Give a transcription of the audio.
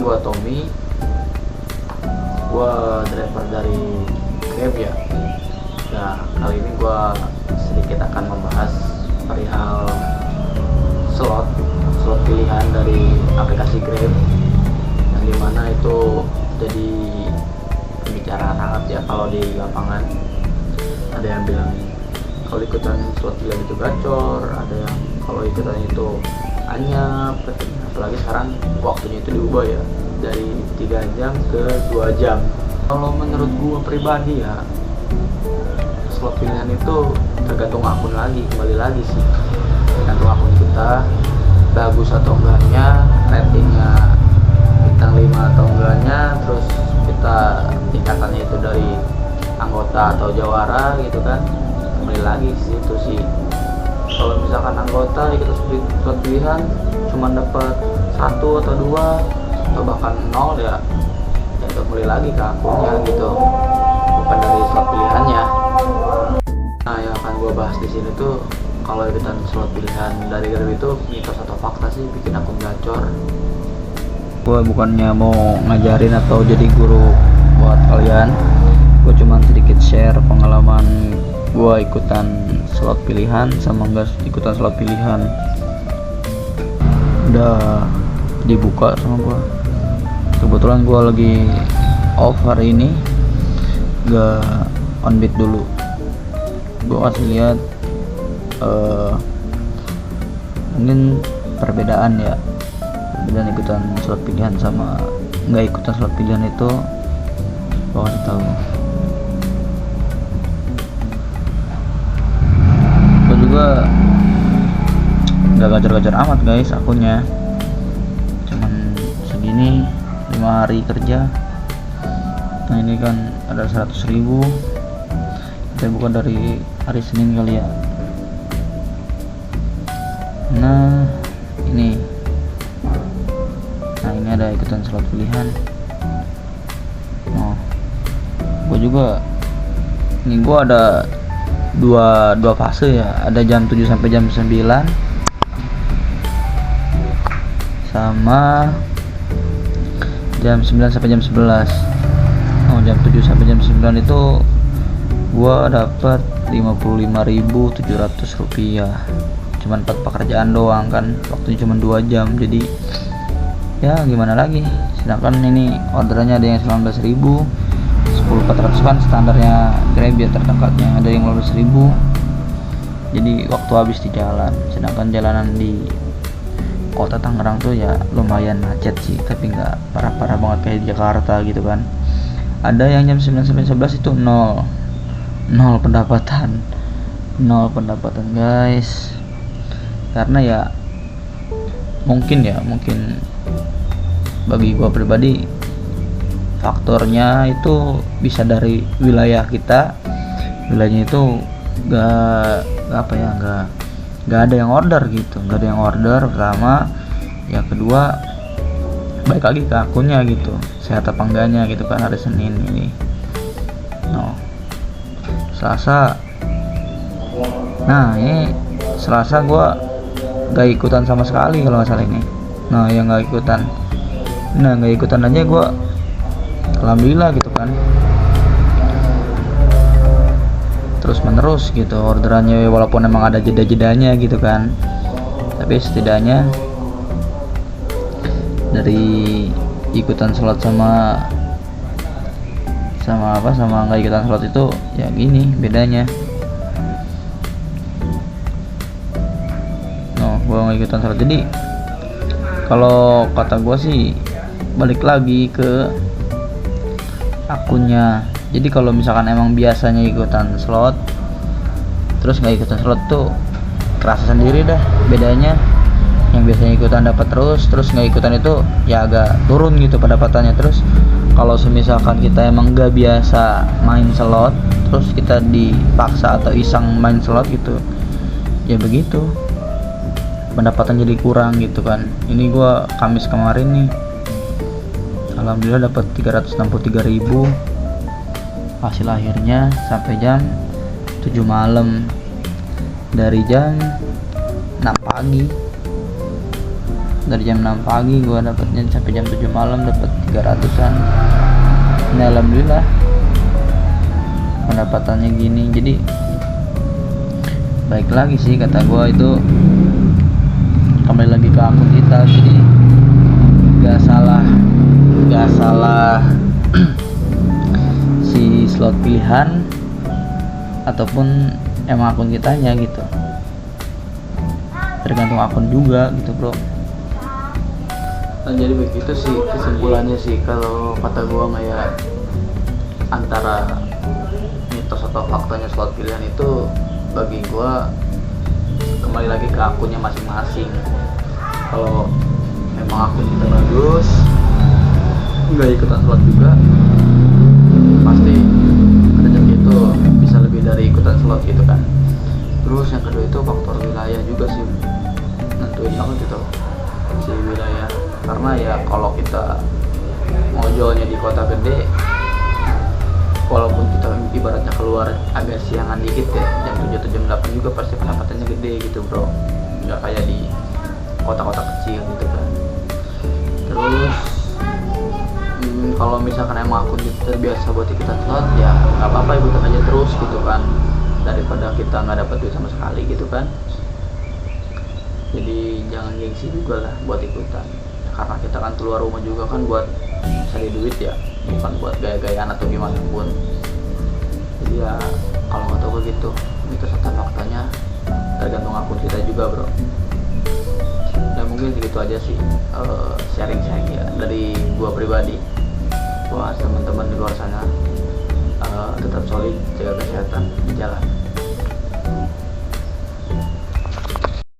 gua Tommy, gua driver dari Grab ya. Nah, kali ini gua sedikit akan membahas perihal slot pilihan dari aplikasi Grab, yang dimana itu jadi pembicaraan hangat ya kalau di lapangan. Ada yang bilang kalau ikutan slot pilihan itu gacor, ada yang kalau ikutan itu anyap, apalagi sekarang waktunya itu diubah ya dari 3 jam ke 2 jam. Kalau menurut gua pribadi ya, slot pilihan itu tergantung akun lagi, kembali lagi sih tergantung akun kita bagus atau enggaknya, ratingnya bintang 5 atau enggaknya, terus kita tingkatannya itu dari anggota atau jawara gitu kan. Kembali lagi sih itu sih, kalau misalkan anggota ikut slot pilihan cuma dapat 1 atau 2 atau bahkan 0 ya itu kembali lagi ke akunnya gitu, bukan dari slot pilihannya. Nah, yang akan gue bahas di sini tuh kalau ikutan slot pilihan dari Grab itu mitos atau fakta sih bikin akun gacor. Gue bukannya mau ngajarin atau jadi guru buat kalian, gue cuman sedikit share pengalaman gue ikutan slot pilihan sama enggak ikutan slot pilihan. Udah dibuka sama gue, kebetulan gue lagi off hari ini, gak on beat dulu. Gue kasih lihat mungkin perbedaan ikutan slot pilihan sama nggak ikutan slot pilihan itu. Gue kasih tahu, gue juga nggak gacor-gacor amat guys, akunnya cuman segini 5 hari kerja. Nah ini kan ada 100.000, kita buka dari hari Senin kali ya. Nah ini ada ikutan slot pilihan. Gue juga ini gue ada dua fase ya, ada jam 7 sampai jam 9 sama jam 9 sampai jam 11. Jam 7 sampai jam 9 itu gua dapat 55.700 rupiah, cuman 4 pekerjaan doang kan, waktunya cuma 2 jam, jadi ya gimana lagi. Sedangkan ini orderannya ada yang 19.000, 10.400 kan standarnya Grab ya terdekatnya, ada yang 15.000, jadi waktu habis di jalan. Sedangkan jalanan di kota Tangerang tuh ya lumayan macet sih, tapi nggak parah-parah banget kayak di Jakarta gitu kan. Ada yang jam 9 sampai 11 itu nol pendapatan guys, karena ya mungkin bagi gua pribadi faktornya itu bisa dari wilayah kita. Wilayahnya itu nggak ada yang order gitu, pertama. Yang kedua, baik lagi ke akunnya gitu, sehat apa enggaknya gitu kan. Hari Senin ini Selasa, nah ini Selasa gua gak ikutan sama sekali kalau nggak salah ini. Yang nggak ikutan aja gua alhamdulillah gitu kan, terus menerus gitu orderannya, walaupun emang ada jeda-jedanya gitu kan, tapi setidaknya dari ikutan slot sama nggak ikutan slot itu ya gini bedanya. Gua nggak ikutan slot, jadi kalau kata gua sih balik lagi ke akunnya. Jadi kalau misalkan emang biasanya ikutan slot terus nggak ikutan slot tuh kerasa sendiri dah bedanya. Yang biasanya ikutan dapat terus nggak ikutan itu ya agak turun gitu pendapatannya. Terus kalau misalkan kita emang nggak biasa main slot terus kita dipaksa atau iseng main slot gitu, ya begitu pendapatan jadi kurang gitu kan. Ini gua Kamis kemarin nih alhamdulillah dapat 363.000 hasil akhirnya sampai jam 7 malam, dari jam 6 pagi dari jam 6 pagi gua dapatnya sampai jam 7 malam dapat 300-an. Ini alhamdulillah pendapatannya gini. Jadi baik lagi sih kata gua, itu kembali lagi ke akun kita. Jadi gak salah si slot pilihan ataupun emang akun kitanya gitu, tergantung akun juga gitu bro. Nah, jadi begitu sih kesimpulannya sih kalau kata gua mah ya, antara mitos atau faktanya slot pilihan itu bagi gua kembali lagi ke akunnya masing-masing. Kalau memang akun kita bagus, nggak ikutan slot juga, pasti rezeki itu bisa lebih dari ikutan slot gitu kan. Terus yang kedua itu faktor wilayah juga sih, nentuin banget itu si wilayah. Karena ya kalau kita mau jualnya di kota gede, walaupun kita ibaratnya keluar agak siangan dikit ya, jam 7 atau jam 8 juga pasti pendapatannya gede gitu bro, nggak kayak di kota-kota kecil gitu kan. Terus kalau misalkan emang akun kita terbiasa buat ikutan slot, ya nggak apa-apa ikutan aja terus gitu kan, daripada kita nggak dapat duit sama sekali gitu kan. Jadi jangan gengsi juga lah buat ikutan, karena kita kan keluar rumah juga kan buat cari duit ya, bukan buat gaya-gayaan atau gimana pun. Jadi ya kalau nggak tahu begitu, mitos atau faktanya tergantung akun kita juga bro. Dan mungkin segitu aja sih sharing saya dari gua pribadi. Buat teman-teman di luar sana, tetap solid, jaga kesehatan di jalan.